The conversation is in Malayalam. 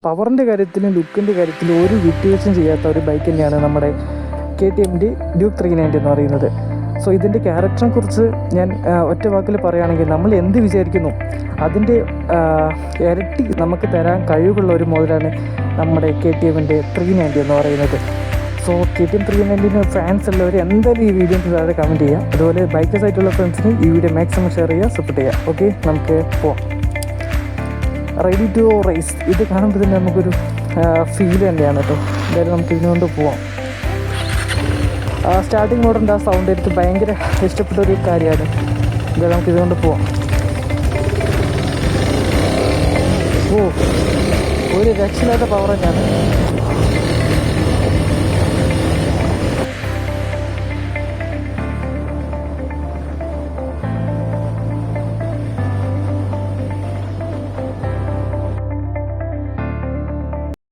പവറിൻ്റെ കാര്യത്തിലും ലുക്കിൻ്റെ കാര്യത്തിലും ഒരു വിട്ടുവീഴ്ചയും ചെയ്യാത്ത ഒരു ബൈക്ക് തന്നെയാണ് നമ്മുടെ KTMൻ്റെ ഡ്യൂക്ക് 390 എന്ന് പറയുന്നത്. സോ ഇതിൻ്റെ ക്യാരക്ടറിനെ കുറിച്ച് ഞാൻ ഒറ്റ വാക്കിൽ പറയുകയാണെങ്കിൽ, നമ്മൾ എന്ത് വിചാരിക്കുന്നു അതിൻ്റെ ഇരട്ടി നമുക്ക് തരാൻ കഴിവുള്ള ഒരു മോഡലാണ് നമ്മുടെ KTMൻ്റെ 390 എന്ന് പറയുന്നത്. സോ KTM 390 ഫാൻസ് ഉള്ളവർ എന്തായാലും ഈ വീഡിയോൻ്റെ താഴെ കമൻറ്റ് ചെയ്യുക. അതുപോലെ ബൈക്കേഴ്സ് ആയിട്ടുള്ള ഫ്രണ്ട്സിന് ഈ വീഡിയോ മാക്സിമം ഷെയർ ചെയ്യുക, സപ്പോർട്ട് ചെയ്യുക. ഓക്കെ, നമുക്ക് പോവാം. Ready to race. ഇത് കാണുമ്പോൾ തന്നെ നമുക്കൊരു ഫീൽ തന്നെയാണ് കേട്ടോ. എന്തായാലും നമുക്ക് ഇതിനുകൊണ്ട് പോവാം. സ്റ്റാർട്ടിങ് മോഡറിൻ്റെ ആ സൗണ്ട് എനിക്ക് ഭയങ്കര ഇഷ്ടപ്പെട്ട ഒരു കാര്യമാണ്. എന്തായാലും നമുക്ക് ഇതുകൊണ്ട് പോവാം. ഒരു രക്ഷയില്ലാത്ത പവർ തന്നെയാണ്.